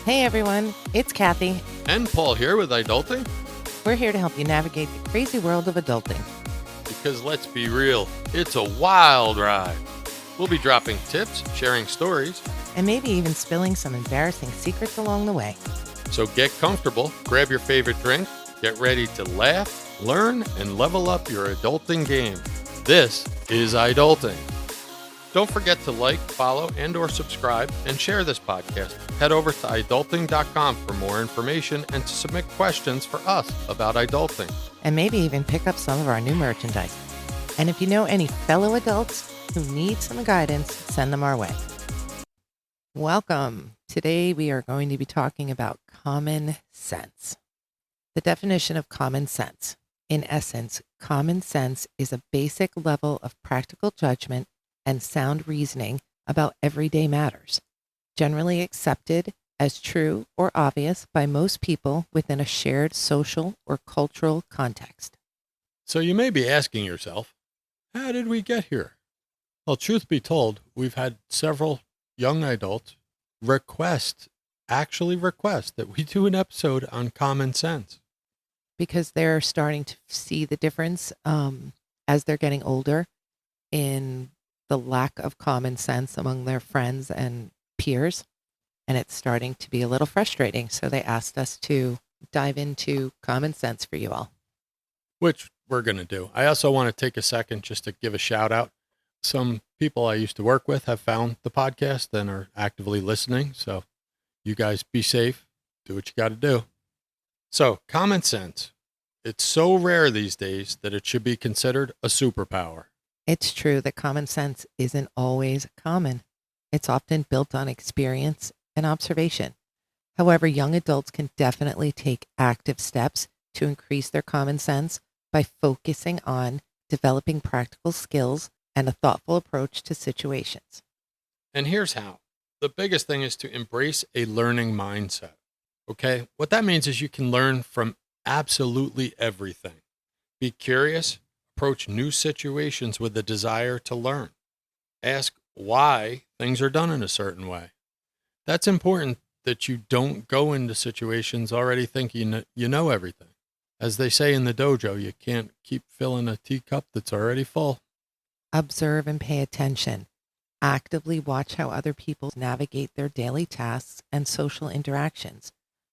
Hey everyone, it's Kathy. And Paul here with iDulting. We're here to help you navigate the crazy world of adulting. Because let's be real, it's a wild ride. We'll be dropping tips, sharing stories, And maybe even spilling some embarrassing secrets along the way. so get comfortable, grab your favorite drink, get ready to laugh, learn, and level up your adulting game. This is iDulting. Don't forget to like, follow, and or subscribe, and share this podcast. Head over to iDulting.com for more information and to submit questions for us about iDulting. And maybe even pick up some of our new merchandise. And if you know any fellow adults who need some guidance, send them our way. Welcome. Today we are going to be talking about common sense. The definition of common sense. In essence, common sense is a basic level of practical judgment and sound reasoning about everyday matters, generally accepted as true or obvious by most people within a shared social or cultural context. So you may be asking yourself, how did we get here? Well, truth be told, we've had several young adults actually request that we do an episode on common sense. Because they're starting to see the difference as they're getting older in the lack of common sense among their friends and peers. And it's starting to be a little frustrating. So they asked us to dive into common sense for you all. Which we're going to do. I also want to take a second just to give a shout out. Some people I used to work with have found the podcast and are actively listening. So you guys be safe. Do what you got to do. So common sense. It's so rare these days that it should be considered a superpower. It's true that common sense isn't always common. It's often built on experience and observation. However, young adults can definitely take active steps to increase their common sense by focusing on developing practical skills and a thoughtful approach to situations. And here's how. The biggest thing is to embrace a learning mindset. Okay? What that means is you can learn from absolutely everything. Be curious. Approach new situations with a desire to learn. Ask why things are done in a certain way. That's important that you don't go into situations already thinking you know everything. As they say in the dojo, you can't keep filling a teacup that's already full. Observe and pay attention. Actively watch how other people navigate their daily tasks and social interactions.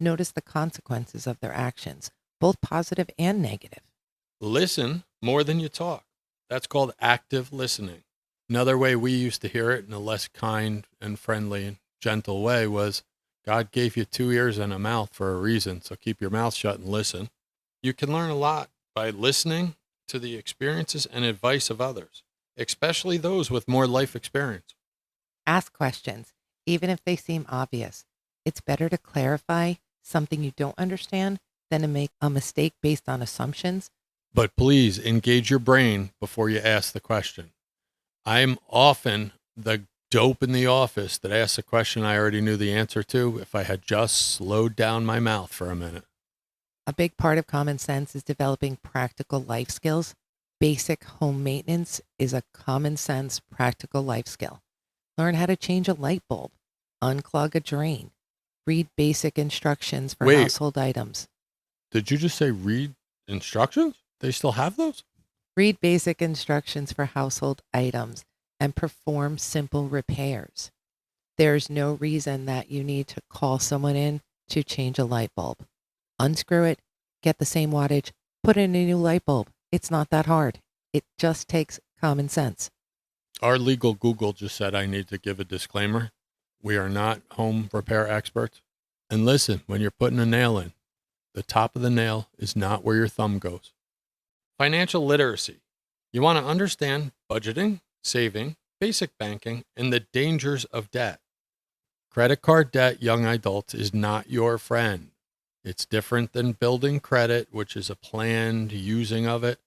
Notice the consequences of their actions, both positive and negative. Listen more than you talk. That's called active listening. Another way we used to hear it in a less kind and friendly and gentle way was, God gave you 2 ears and a mouth for a reason, so keep your mouth shut and listen. You can learn a lot by listening to the experiences and advice of others, especially those with more life experience. Ask questions, even if they seem obvious. It's better to clarify something you don't understand than to make a mistake based on assumptions. But please engage your brain before you ask the question. I'm often the dope in the office that asks a question I already knew the answer to if I had just slowed down my mouth for a minute. A big part of common sense is developing practical life skills. Basic home maintenance is a common sense practical life skill. Learn how to change a light bulb, unclog a drain, read basic instructions for household items. Did you just say read instructions? They still have those? Read basic instructions for household items and perform simple repairs. There's no reason that you need to call someone in to change a light bulb. Unscrew it, get the same wattage, put in a new light bulb. It's not that hard. It just takes common sense. Our legal Google just said I need to give a disclaimer. We are not home repair experts. And listen, when you're putting a nail in, the top of the nail is not where your thumb goes. Financial literacy. You want to understand budgeting, saving, basic banking, and the dangers of debt. Credit card debt, young adults, is not your friend. It's different than building credit, which is a planned using of it.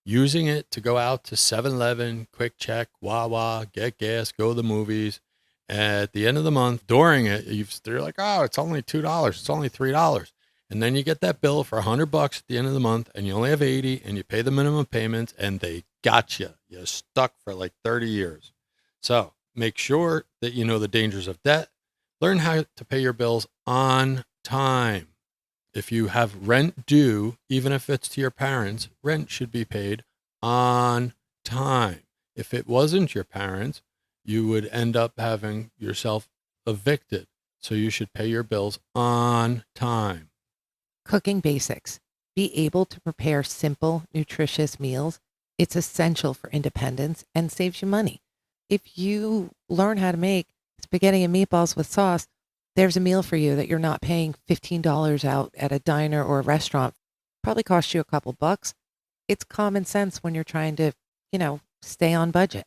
Using it to go out to 7-Eleven, Quick Check, Wawa, get gas, go to the movies. At the end of the month, during it, you're like, oh, it's only $2. It's only $3. And then you get that bill for $100 at the end of the month, and you only have 80, and you pay the minimum payments, and they got you. You're stuck for like 30 years. So make sure that you know the dangers of debt. Learn how to pay your bills on time. If you have rent due, even if it's to your parents, rent should be paid on time. If it wasn't your parents, you would end up having yourself evicted. So you should pay your bills on time. Cooking basics. Be able to prepare simple, nutritious meals. It's essential for independence and saves you money. If you learn how to make spaghetti and meatballs with sauce, there's a meal for you that you're not paying $15 out at a diner or a restaurant. Probably cost you a couple bucks. It's common sense when you're trying to, stay on budget.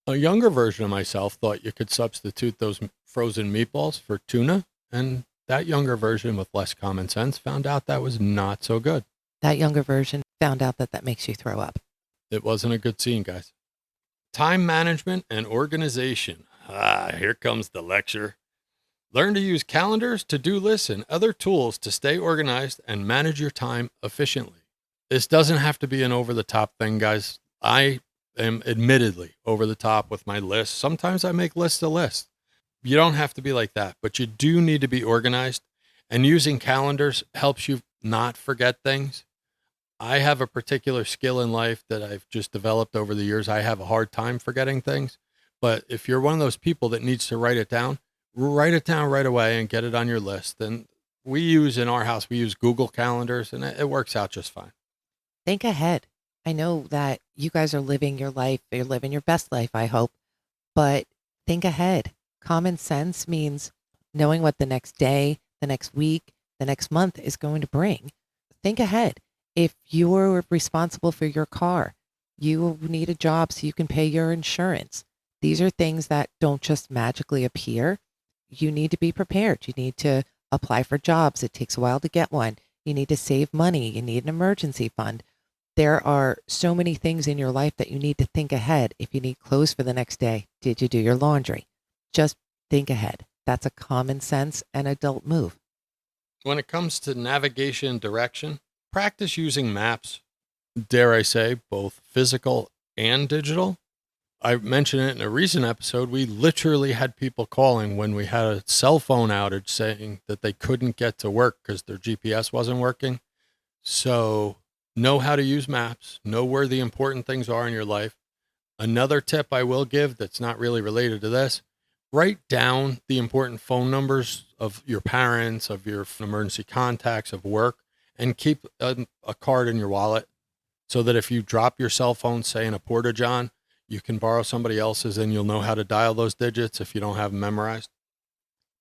A younger version of myself thought you could substitute those frozen meatballs for tuna, and that younger version with less common sense found out that was not so good. That younger version found out that makes you throw up. It wasn't a good scene, guys. Time management and organization. Here comes the lecture. Learn to use calendars, to-do lists, and other tools to stay organized and manage your time efficiently. This doesn't have to be an over-the-top thing, guys. I am admittedly over the top with my lists. Sometimes I make lists of lists. You don't have to be like that, but you do need to be organized. And using calendars helps you not forget things. I have a particular skill in life that I've just developed over the years. I have a hard time forgetting things. But if you're one of those people that needs to write it down right away and get it on your list. And in our house, we use Google calendars, and it works out just fine. Think ahead. I know that you guys are living your life. You're living your best life, I hope. But think ahead. Common sense means knowing what the next day, the next week, the next month is going to bring. Think ahead. If you're responsible for your car, you need a job so you can pay your insurance. These are things that don't just magically appear. You need to be prepared. You need to apply for jobs. It takes a while to get one. You need to save money. You need an emergency fund. There are so many things in your life that you need to think ahead. If you need clothes for the next day, did you do your laundry? Just think ahead. That's a common sense and adult move. When it comes to navigation and direction, practice using maps, dare I say, both physical and digital. I mentioned it in a recent episode. We literally had people calling when we had a cell phone outage saying that they couldn't get to work because their GPS wasn't working. So know how to use maps, know where the important things are in your life. Another tip I will give that's not really related to this, write down the important phone numbers of your parents, of your emergency contacts, of work, and keep a card in your wallet so that if you drop your cell phone, say in a porta-john, you can borrow somebody else's and you'll know how to dial those digits if you don't have them memorized.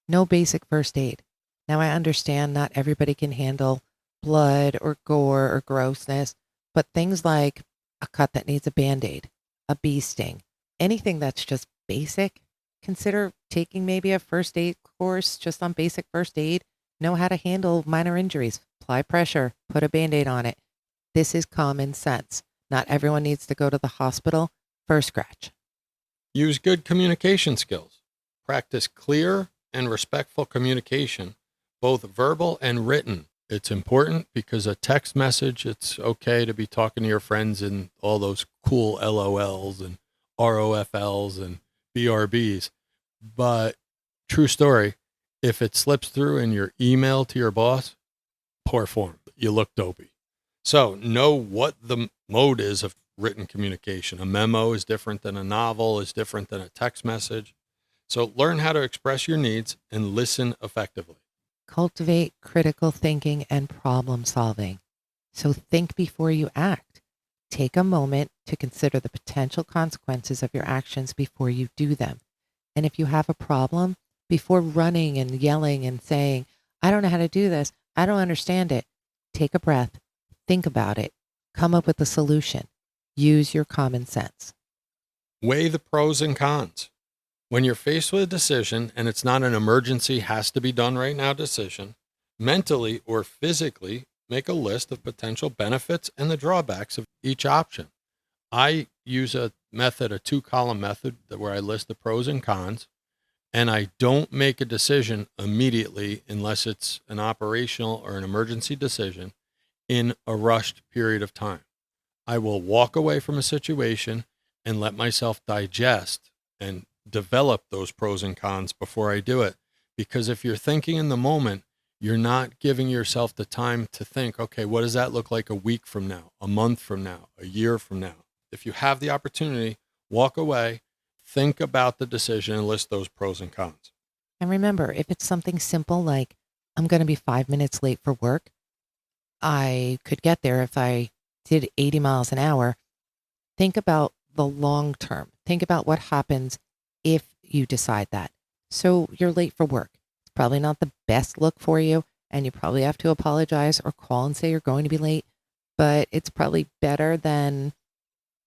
No basic first aid. Now, I understand not everybody can handle blood or gore or grossness, but things like a cut that needs a Band-Aid, a bee sting, anything that's just basic, consider taking maybe a first aid course just on basic first aid. Know how to handle minor injuries, apply pressure, put a Band-Aid on it. This is common sense. Not everyone needs to go to the hospital for a scratch. Use good communication skills. Practice clear and respectful communication, both verbal and written. It's important because a text message, it's okay to be talking to your friends in all those cool LOLs and ROFLs and BRBs. But true story, if it slips through in your email to your boss, poor form. You look dopey. So know what the mode is of written communication. A memo is different than a novel, is different than a text message. So learn how to express your needs and listen effectively. Cultivate critical thinking and problem solving. So think before you act. Take a moment to consider the potential consequences of your actions before you do them. And if you have a problem, before running and yelling and saying, I don't know how to do this, I don't understand it, take a breath, think about it, come up with a solution. Use your common sense. Weigh the pros and cons. When you're faced with a decision and it's not an emergency, has to be done right now decision, mentally or physically make a list of potential benefits and the drawbacks of each option. I use a 2-column method where I list the pros and cons, and I don't make a decision immediately unless it's an operational or an emergency decision in a rushed period of time. I will walk away from a situation and let myself digest and develop those pros and cons before I do it. Because if you're thinking in the moment, you're not giving yourself the time to think, okay, what does that look like a week from now, a month from now, a year from now? If you have the opportunity, walk away, think about the decision, and list those pros and cons. And remember, if it's something simple like, I'm going to be 5 minutes late for work, I could get there if I did 80 miles an hour. Think about the long term. Think about what happens if you decide that. So you're late for work. It's probably not the best look for you, and you probably have to apologize or call and say you're going to be late, but it's probably better than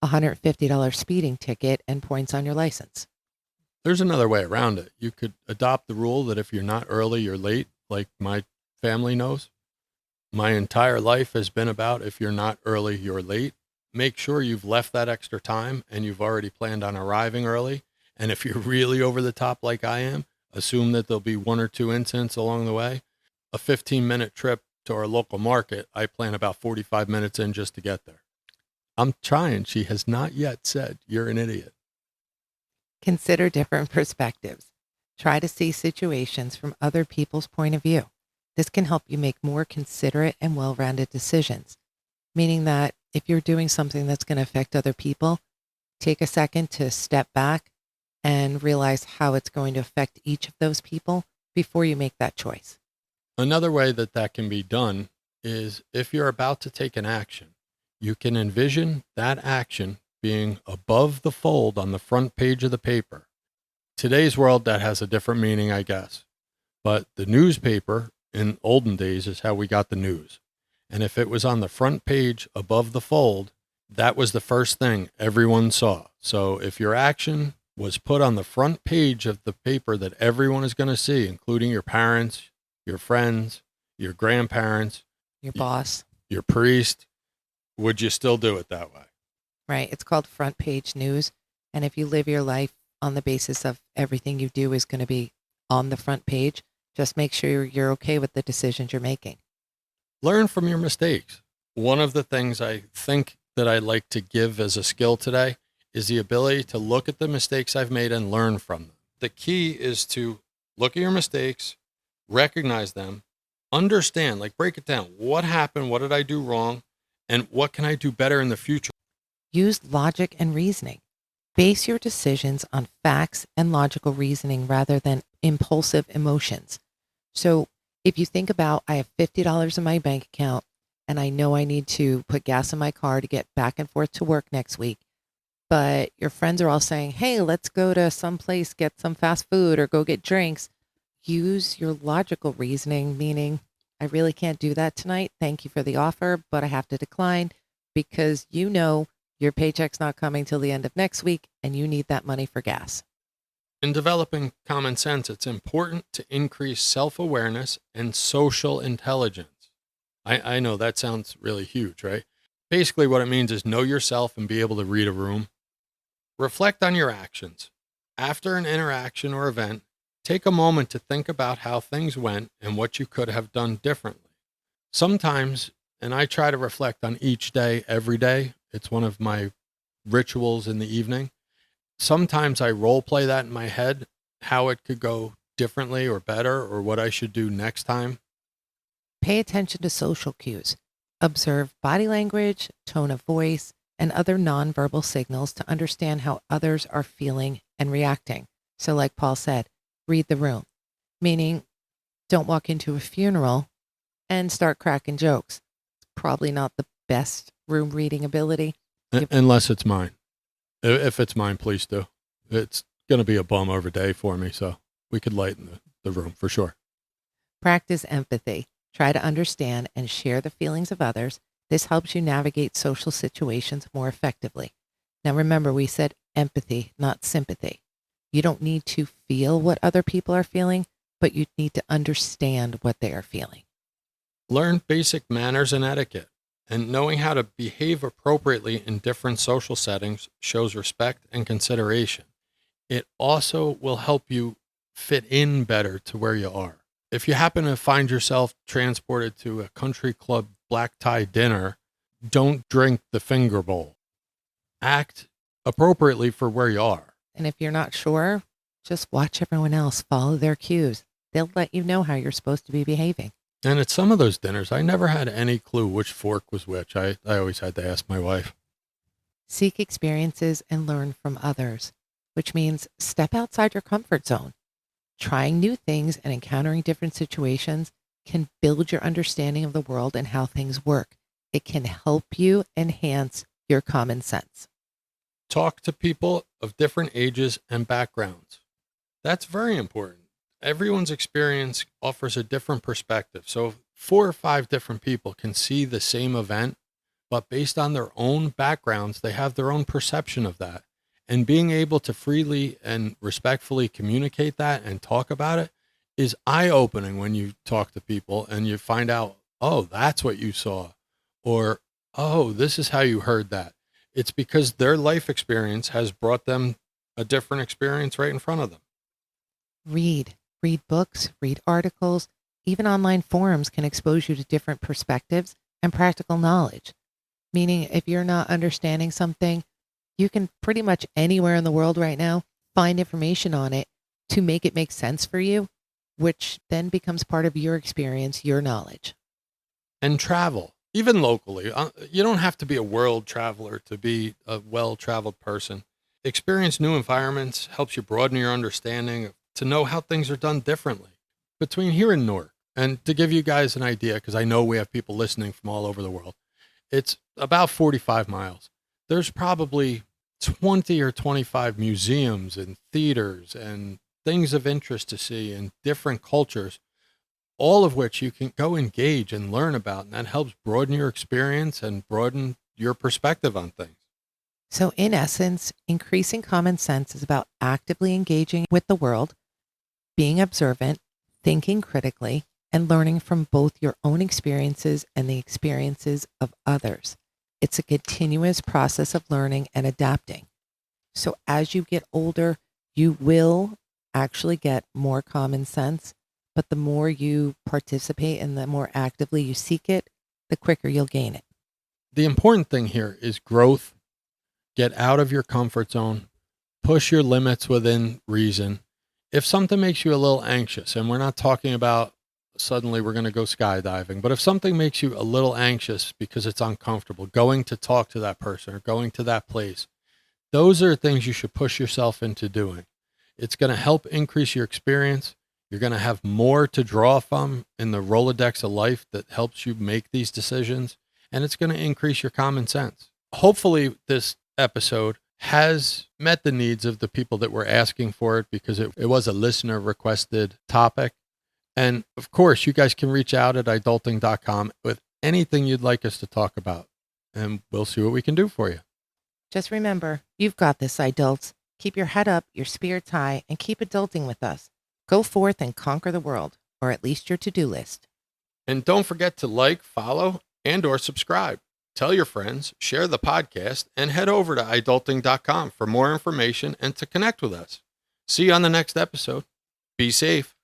a $150 speeding ticket and points on your license. There's another way around it. You could adopt the rule that if you're not early, you're late, like my family knows. My entire life has been about if you're not early, you're late. Make sure you've left that extra time and you've already planned on arriving early. And if you're really over the top like I am, assume that there'll be one or two incidents along the way. A 15-minute trip to our local market, I plan about 45 minutes in just to get there. I'm trying. She has not yet said, you're an idiot. Consider different perspectives. Try to see situations from other people's point of view. This can help you make more considerate and well-rounded decisions, meaning that if you're doing something that's going to affect other people, take a second to step back and realize how it's going to affect each of those people before you make that choice. Another way that that can be done is if you're about to take an action, you can envision that action being above the fold on the front page of the paper. Today's world, that has a different meaning, I guess. But the newspaper in olden days is how we got the news. And if it was on the front page above the fold, that was the first thing everyone saw. So if your action was put on the front page of the paper that everyone is going to see, including your parents, your friends, your grandparents, Your boss, your priest, would you still do it that way? right? It's called front page news. And if you live your life on the basis of everything you do is going to be on the front page, just make sure you're okay with the decisions you're making. Learn from your mistakes. One of the things I think that I like to give as a skill today is the ability to look at the mistakes I've made and learn from them. The key is to look at your mistakes, recognize them, understand, like break it down. What happened? What did I do wrong? And what can I do better in the future? Use logic and reasoning. Base your decisions on facts and logical reasoning rather than impulsive emotions. So if you think about, I have $50 in my bank account and I know I need to put gas in my car to get back and forth to work next week, but your friends are all saying, hey, let's go to some place, get some fast food or go get drinks. Use your logical reasoning, meaning, I really can't do that tonight. Thank you for the offer, but I have to decline because you know your paycheck's not coming till the end of next week and you need that money for gas. In developing common sense, it's important to increase self-awareness and social intelligence. I know that sounds really huge, right? Basically, what it means is know yourself and be able to read a room. Reflect on your actions. After an interaction or event, take a moment to think about how things went and what you could have done differently. Sometimes, and I try to reflect on each day, every day. It's one of my rituals in the evening. Sometimes I role play that in my head, how it could go differently or better or what I should do next time. Pay attention to social cues. Observe body language, tone of voice, and other nonverbal signals to understand how others are feeling and reacting. So like Paul said, read the room, meaning don't walk into a funeral and start cracking jokes. It's probably not the best room reading ability. Unless it's mine. If it's mine, please do. It's going to be a bum over day for me, so we could lighten the room for sure. Practice empathy. Try to understand and share the feelings of others. This helps you navigate social situations more effectively. Now remember, we said empathy, not sympathy. You don't need to feel what other people are feeling, but you need to understand what they are feeling. Learn basic manners and etiquette. And knowing how to behave appropriately in different social settings shows respect and consideration. It also will help you fit in better to where you are. If you happen to find yourself transported to a country club black tie dinner, don't drink the finger bowl. Act appropriately for where you are. And if you're not sure, just watch everyone else, follow their cues. They'll let you know how you're supposed to be behaving. And at some of those dinners, I never had any clue which fork was which. I always had to ask my wife. Seek experiences and learn from others, which means step outside your comfort zone. Trying new things and encountering different situations can build your understanding of the world and how things work. It can help you enhance your common sense. Talk to people of different ages and backgrounds. That's very important. Everyone's experience offers a different perspective. So if 4 or 5 different people can see the same event, but based on their own backgrounds, they have their own perception of that. And being able to freely and respectfully communicate that and talk about it is eye-opening when you talk to people and you find out, oh, that's what you saw, or oh, this is how you heard that. It's because their life experience has brought them a different experience right in front of them. Read books, read articles, even online forums can expose you to different perspectives and practical knowledge. Meaning, if you're not understanding something, you can pretty much anywhere in the world right now find information on it to make it make sense for you, which then becomes part of your experience, your knowledge. And travel, even locally. You don't have to be a world traveler to be a well-traveled person. Experience new environments helps you broaden your understanding to know how things are done differently between here and Newark. And to give you guys an idea, because I know we have people listening from all over the world, it's about 45 miles. There's probably 20 or 25 museums and theaters and things of interest to see in different cultures, all of which you can go engage and learn about. And that helps broaden your experience and broaden your perspective on things. So, in essence, increasing common sense is about actively engaging with the world, being observant, thinking critically, and learning from both your own experiences and the experiences of others. It's a continuous process of learning and adapting. So as you get older, you will actually get more common sense, but the more you participate and the more actively you seek it, the quicker you'll gain it. The important thing here is growth. Get out of your comfort zone, push your limits within reason. If something makes you a little anxious, and we're not talking about suddenly we're going to go skydiving, but if something makes you a little anxious because it's uncomfortable, going to talk to that person or going to that place, those are things you should push yourself into doing. It's going to help increase your experience. You're going to have more to draw from in the Rolodex of life that helps you make these decisions, and it's going to increase your common sense. Hopefully this episode has met the needs of the people that were asking for it, because it was a listener requested topic. And of course, you guys can reach out at iDulting.com with anything you'd like us to talk about, and we'll see what we can do for you. Just remember, you've got this, adults. Keep your head up, your spirits high, and keep adulting with us. Go forth and conquer the world, or at least your to-do list. And don't forget to like, follow, and or subscribe. Tell your friends, share the podcast, and head over to iDulting.com for more information and to connect with us. See you on the next episode. Be safe.